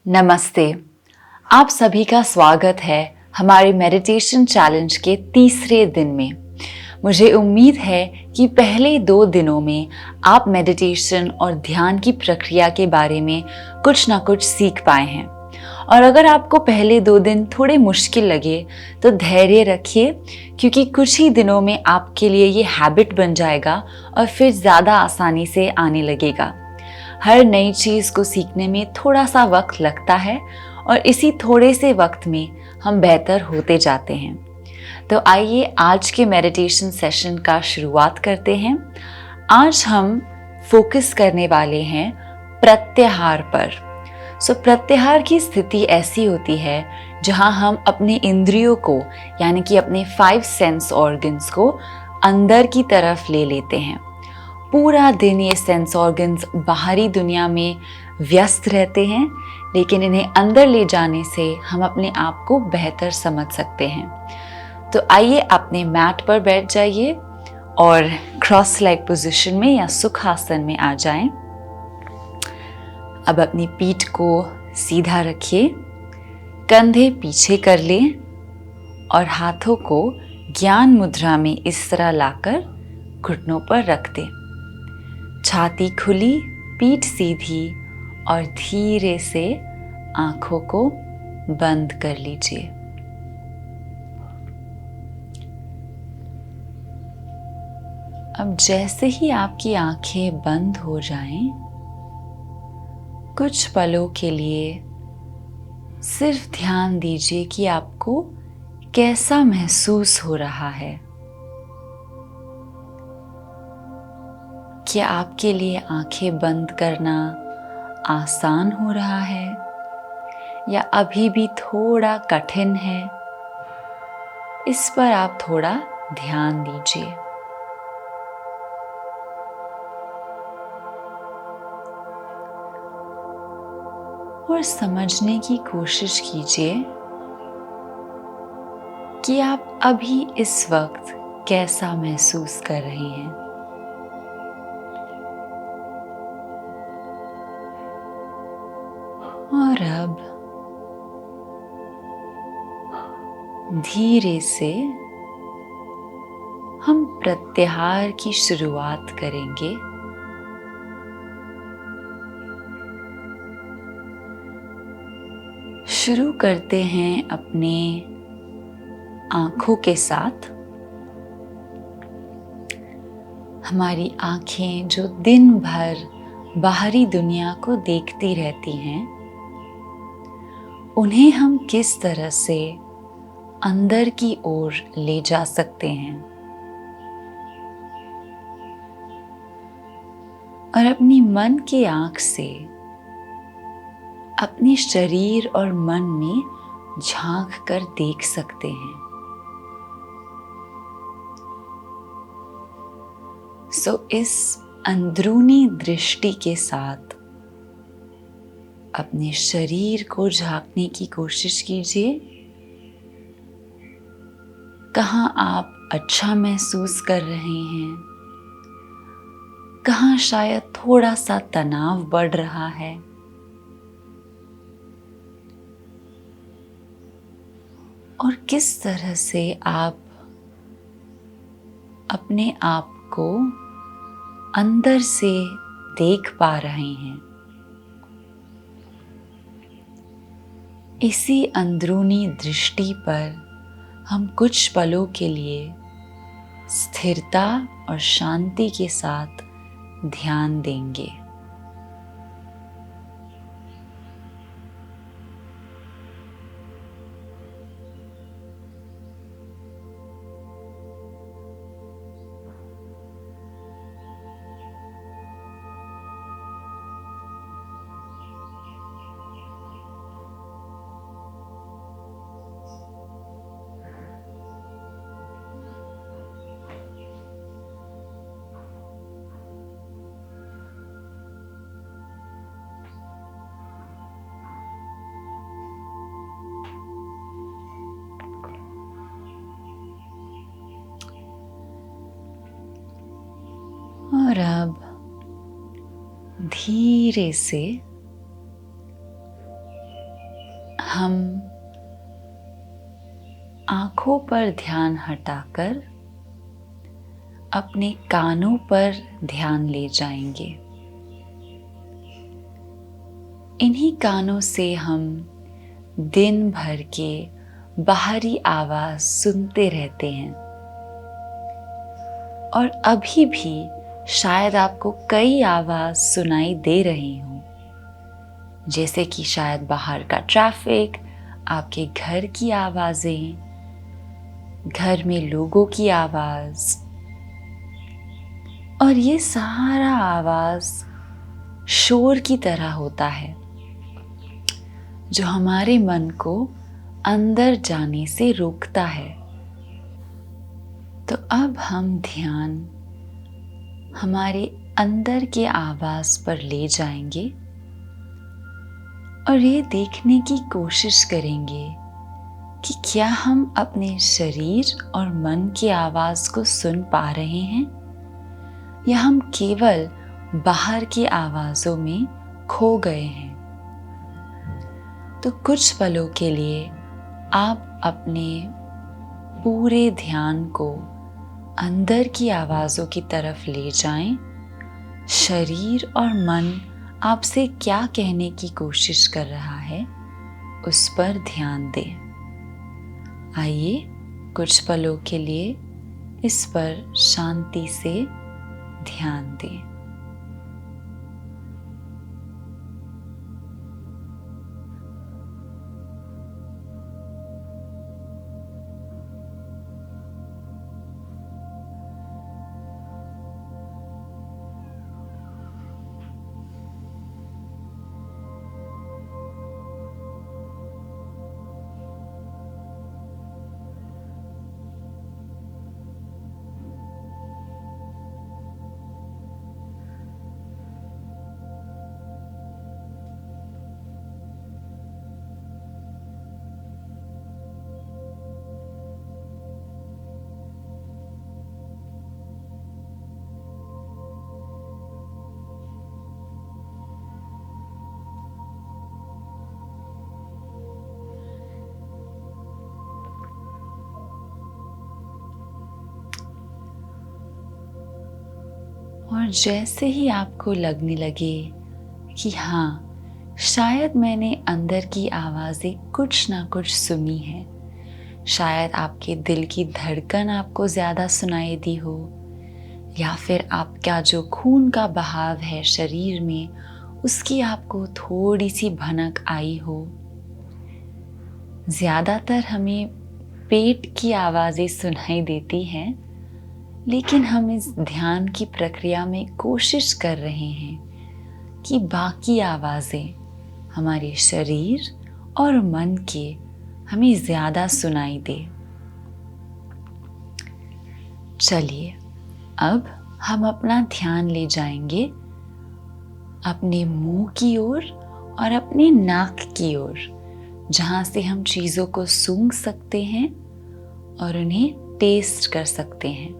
नमस्ते। आप सभी का स्वागत है हमारे मेडिटेशन चैलेंज के तीसरे दिन में। मुझे उम्मीद है कि पहले 2 दिनों में आप मेडिटेशन और ध्यान की प्रक्रिया के बारे में कुछ ना कुछ सीख पाए हैं। और अगर आपको पहले 2 दिन थोड़े मुश्किल लगे तो धैर्य रखिए, क्योंकि कुछ ही दिनों में आपके लिए ये हैबिट बन जाएगा और फिर ज़्यादा आसानी से आने लगेगा। हर नई चीज़ को सीखने में थोड़ा सा वक्त लगता है और इसी थोड़े से वक्त में हम बेहतर होते जाते हैं। तो आइए आज के मेडिटेशन सेशन का शुरुआत करते हैं। आज हम फोकस करने वाले हैं प्रत्याहार पर। प्रत्याहार की स्थिति ऐसी होती है जहां हम अपने इंद्रियों को यानी कि अपने 5 सेंस ऑर्गन्स को अंदर की तरफ ले लेते हैं। पूरा दिन ये सेंस ऑर्गन्स बाहरी दुनिया में व्यस्त रहते हैं, लेकिन इन्हें अंदर ले जाने से हम अपने आप को बेहतर समझ सकते हैं। तो आइए अपने मैट पर बैठ जाइए और क्रॉस लेग पोजीशन में या सुखासन में आ जाएं। अब अपनी पीठ को सीधा रखिए, कंधे पीछे कर लें और हाथों को ज्ञान मुद्रा में इस तरह लाकर घुटनों पर रख दें। छाती खुली, पीठ सीधी और धीरे से आंखों को बंद कर लीजिए। अब जैसे ही आपकी आंखें बंद हो जाएं, कुछ पलों के लिए सिर्फ ध्यान दीजिए कि आपको कैसा महसूस हो रहा है। क्या आपके लिए आंखें बंद करना आसान हो रहा है या अभी भी थोड़ा कठिन है? इस पर आप थोड़ा ध्यान दीजिए। और समझने की कोशिश कीजिए कि आप अभी इस वक्त कैसा महसूस कर रहे हैं। और अब धीरे से हम प्रत्याहार की शुरुआत करेंगे। शुरू करते हैं अपने आंखों के साथ। हमारी आंखें जो दिन भर बाहरी दुनिया को देखती रहती हैं, उन्हें हम किस तरह से अंदर की ओर ले जा सकते हैं और अपनी मन के आंख से अपने शरीर और मन में झांक कर देख सकते हैं। इस अंदरूनी दृष्टि के साथ अपने शरीर को झांकने की कोशिश कीजिए। कहाँ आप अच्छा महसूस कर रहे हैं, कहाँ शायद थोड़ा सा तनाव बढ़ रहा है। और किस तरह से आप अपने आप को अंदर से देख पा रहे हैं। इसी अंदरूनी दृष्टि पर हम कुछ पलों के लिए स्थिरता और शांति के साथ ध्यान देंगे। और अब धीरे से हम आंखों पर ध्यान हटाकर अपने कानों पर ध्यान ले जाएंगे। इन्हीं कानों से हम दिन भर के बाहरी आवाज सुनते रहते हैं और अभी भी शायद आपको कई आवाज सुनाई दे रही हों, जैसे कि शायद बाहर का ट्रैफिक, आपके घर की आवाजें, घर में लोगों की आवाज। और ये सारा आवाज शोर की तरह होता है जो हमारे मन को अंदर जाने से रोकता है। तो अब हम ध्यान हमारे अंदर के आवाज पर ले जाएंगे और ये देखने की कोशिश करेंगे कि क्या हम अपने शरीर और मन की आवाज को सुन पा रहे हैं या हम केवल बाहर की आवाजों में खो गए हैं। तो कुछ पलों के लिए आप अपने पूरे ध्यान को अंदर की आवाजों की तरफ ले जाएं। शरीर और मन आपसे क्या कहने की कोशिश कर रहा है उस पर ध्यान दें। आइए कुछ पलों के लिए इस पर शांति से ध्यान दें। और जैसे ही आपको लगने लगे कि हाँ, शायद मैंने अंदर की आवाज़ें कुछ ना कुछ सुनी है, शायद आपके दिल की धड़कन आपको ज़्यादा सुनाई दी हो या फिर आपका जो खून का बहाव है शरीर में उसकी आपको थोड़ी सी भनक आई हो। ज़्यादातर हमें पेट की आवाज़ें सुनाई देती हैं, लेकिन हम इस ध्यान की प्रक्रिया में कोशिश कर रहे हैं कि बाकी आवाज़ें हमारे शरीर और मन के हमें ज़्यादा सुनाई दे। चलिए अब हम अपना ध्यान ले जाएंगे अपने मुंह की ओर और अपने नाक की ओर, जहाँ से हम चीज़ों को सूंघ सकते हैं और उन्हें टेस्ट कर सकते हैं।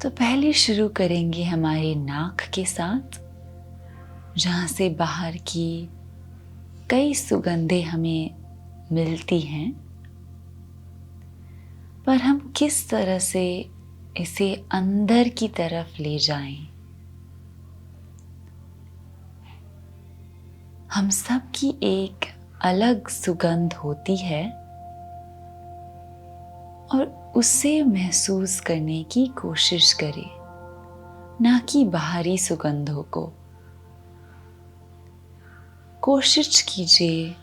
तो पहले शुरू करेंगे हमारे नाक के साथ, जहाँ से बाहर की कई सुगंधें हमें मिलती हैं, पर हम किस तरह से इसे अंदर की तरफ ले जाएं। हम सब की एक अलग सुगंध होती है और उसे महसूस करने की कोशिश करें, ना कि बाहरी सुगंधों को। कोशिश कीजिए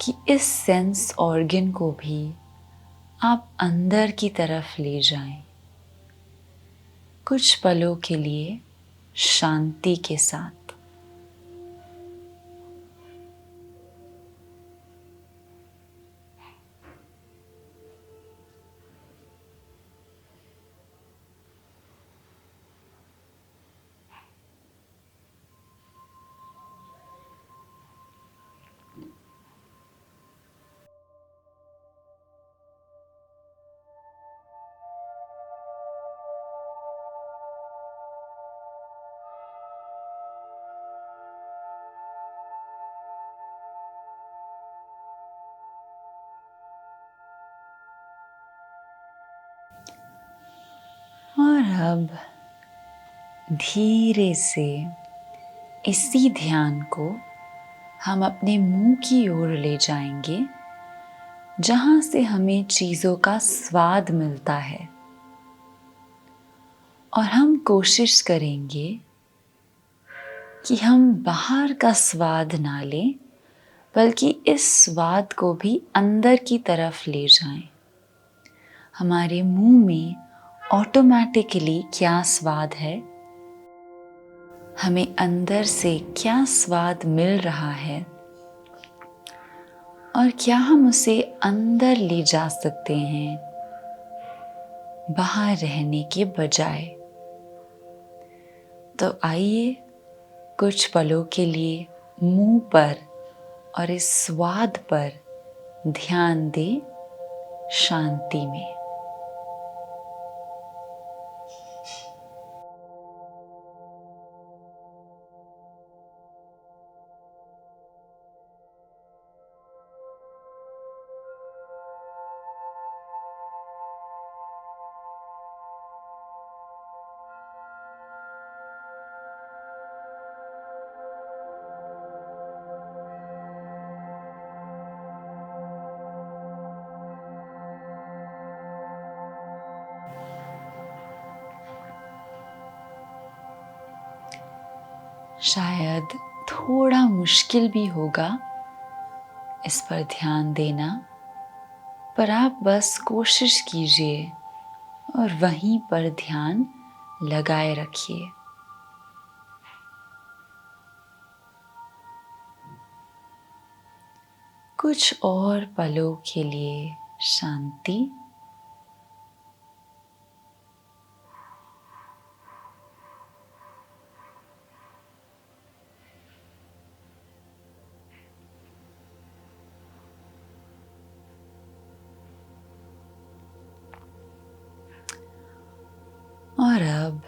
कि इस सेंस ऑर्गन को भी आप अंदर की तरफ ले जाएं, कुछ पलों के लिए शांति के साथ। और अब धीरे से इसी ध्यान को हम अपने मुंह की ओर ले जाएंगे, जहां से हमें चीज़ों का स्वाद मिलता है। और हम कोशिश करेंगे कि हम बाहर का स्वाद ना लें, बल्कि इस स्वाद को भी अंदर की तरफ ले जाएं। हमारे मुंह में ऑटोमेटिकली क्या स्वाद है, हमें अंदर से क्या स्वाद मिल रहा है, और क्या हम उसे अंदर ले जा सकते हैं बाहर रहने के बजाय। तो आइए कुछ पलों के लिए मुंह पर और इस स्वाद पर ध्यान दें, शांति में। शायद थोड़ा मुश्किल भी होगा इस पर ध्यान देना, पर आप बस कोशिश कीजिए और वहीं पर ध्यान लगाए रखिए। कुछ और पलों के लिए शांति। और अब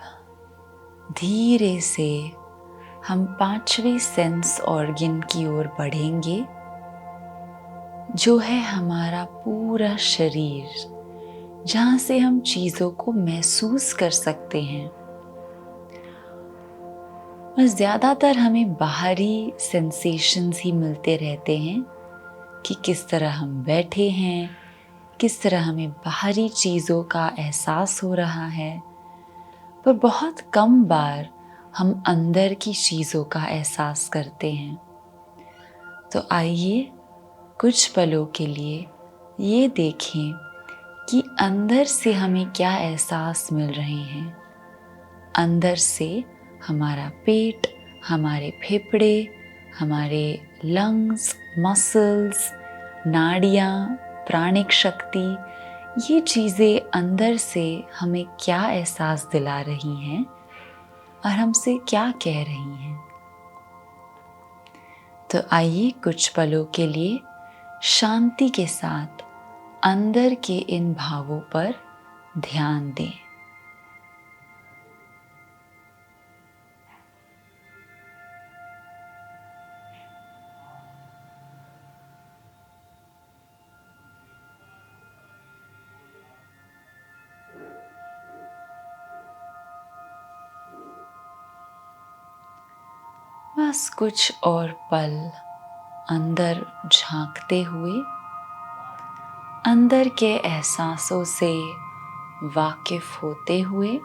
धीरे से हम पांचवें सेंस ऑर्गन की ओर बढ़ेंगे, जो है हमारा पूरा शरीर, जहाँ से हम चीज़ों को महसूस कर सकते हैं। और ज़्यादातर हमें बाहरी सेंसेशंस ही मिलते रहते हैं कि किस तरह हम बैठे हैं, किस तरह हमें बाहरी चीज़ों का एहसास हो रहा है, पर बहुत कम बार हम अंदर की चीज़ों का एहसास करते हैं। तो आइए कुछ पलों के लिए ये देखें कि अंदर से हमें क्या एहसास मिल रहे हैं। अंदर से हमारा पेट, हमारे फेफड़े, हमारे लंग्स, मसल्स, नाड़ियाँ, प्राणिक शक्ति, ये चीज़ें अंदर से हमें क्या एहसास दिला रही हैं और हमसे क्या कह रही हैं। तो आइए कुछ पलों के लिए शांति के साथ अंदर के इन भावों पर ध्यान दें। बस कुछ और पल अंदर झांकते हुए, अंदर के एहसासों से वाकिफ होते हुए,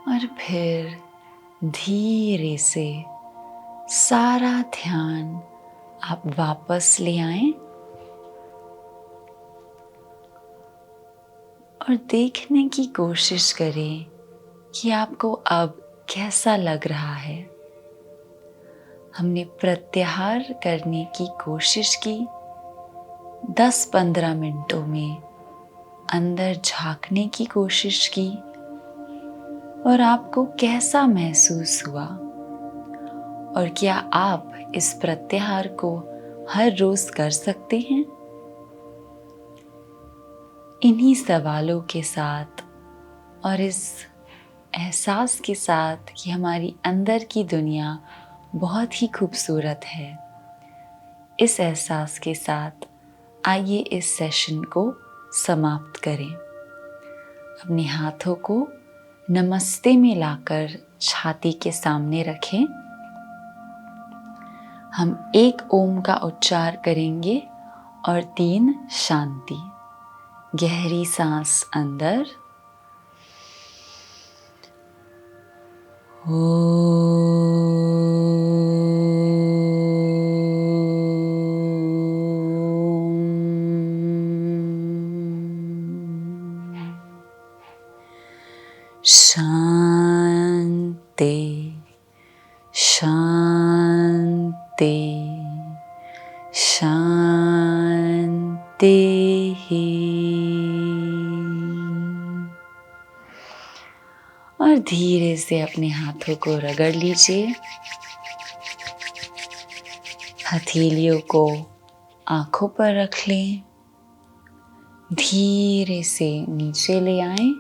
और फिर धीरे से सारा ध्यान आप वापस ले आएं और देखने की कोशिश करें कि आपको अब कैसा लग रहा है। हमने प्रत्याहार करने की कोशिश की, 10-15 मिनटों में अंदर झांकने की कोशिश की, और आपको कैसा महसूस हुआ, और क्या आप इस प्रत्याहार को हर रोज कर सकते हैं? इन्हीं सवालों के साथ और इस एहसास के साथ कि हमारी अंदर की दुनिया बहुत ही खूबसूरत है, इस एहसास के साथ आइए इस सेशन को समाप्त करें। अपने हाथों को नमस्ते में लाकर छाती के सामने रखें। हम 1 ओम का उच्चार करेंगे और 3 शांति। गहरी सांस अंदर, शांति शांति शांति। और धीरे से अपने हाथों को रगड़ लीजिए। हथेलियों को आंखों पर रख लें। धीरे से नीचे ले आएं,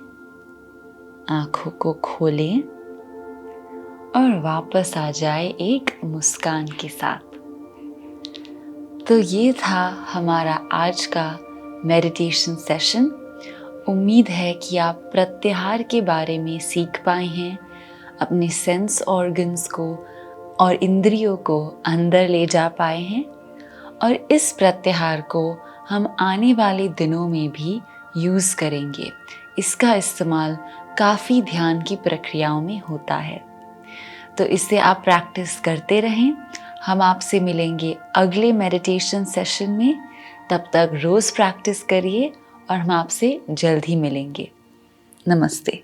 आंखों को खोलें और वापस आ जाए एक मुस्कान के साथ। तो ये था हमारा आज का मेडिटेशन सेशन। उम्मीद है कि आप प्रत्याहार के बारे में सीख पाए हैं, अपने सेंस ऑर्गन्स को और इंद्रियों को अंदर ले जा पाए हैं। और इस प्रत्याहार को हम आने वाले दिनों में भी यूज़ करेंगे। इसका इस्तेमाल काफ़ी ध्यान की प्रक्रियाओं में होता है, तो इससे आप प्रैक्टिस करते रहें। हम आपसे मिलेंगे अगले मेडिटेशन सेशन में। तब तक रोज़ प्रैक्टिस करिए और हम आपसे जल्द ही मिलेंगे। नमस्ते।